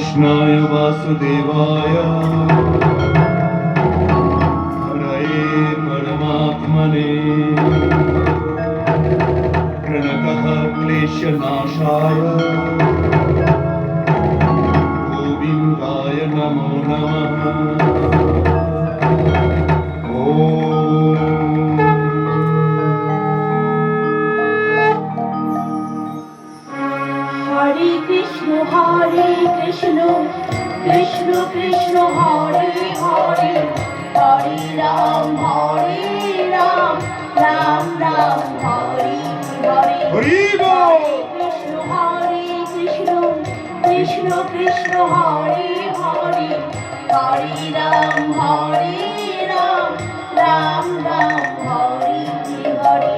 कृष्णाय वासुदेवाय हरये परमात्मने प्रणतः क्लेशनाशाय गोविन्दाय नमो नमः। हरे कृष्ण कृष्ण कृष्ण हरे हरे, हरे राम राम राम हरे हरे। हरि बोल। हरे कृष्ण कृष्ण कृष्ण हरे हरे, हरे राम राम राम हरे हरे।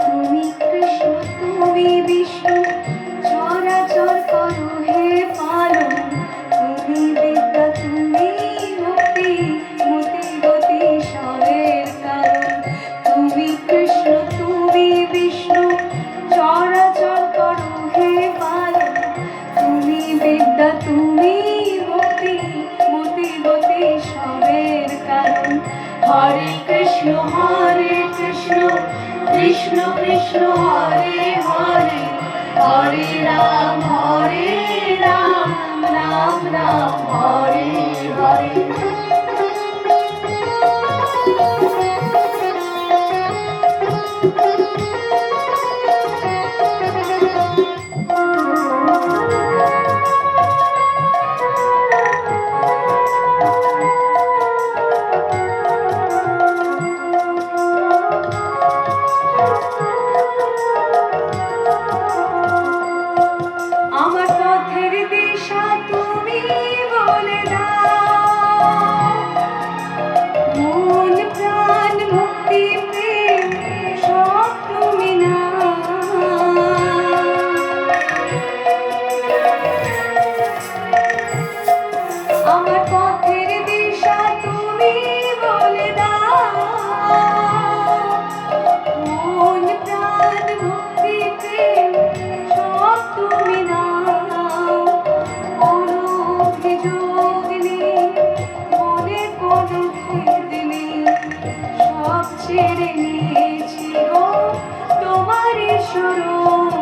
তুমি কৃষ্ণ তুমি বিষ্ণু চরাচর করো হে পালন, তুমি বিদ্যা তুমি মুক্তি মতি গতি সবের কারণ। তুমি কৃষ্ণ তুমি বিষ্ণু চরাচর করো হে পালন, তুমি বিদ্যা তুমি মুক্তি মতি গতি সবের কারণ। হরে কৃষ্ণ কৃষ্ণ কৃষ্ণ হরে হরে, হরে রাম রাম রাম হরে হরে। আমার পথের দিশা তুমি বলে দাও, মন প্রাণ মুক্তি প্রেম সব তুমি নাও। আমার পথের দিশা তুমি বলে দাও, মন প্রাণ মুক্তি প্রেম সব তুমি নাও। কোনো অভিযোগ নেই মনে, কোনো ভেদ নেই, সব ছেড়ে নিয়েছি গো তোমারই শরণ।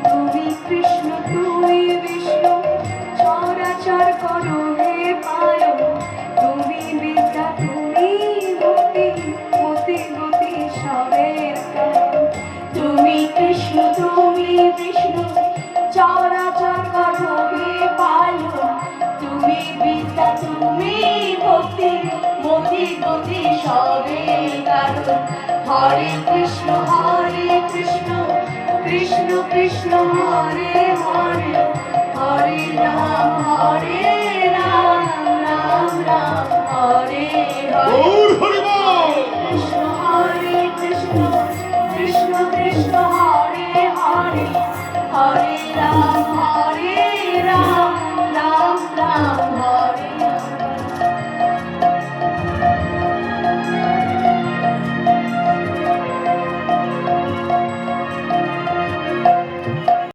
তুমি কৃষ্ণ তুমি বিষ্ণু চরাচর করো হে পালন, তুমি বিদ্যা তুমি মুক্তি মতি গতি সবের কারণ। তুমি কৃষ্ণ তুমি বিষ্ণু চরাচর করো হে পালন, তুমি বিদ্যা তুমি ভক্তি মতি গতি সবের কারণ। হরে কৃষ্ণ কৃষ্ণ কৃষ্ণ হরে হরে, হরে রাম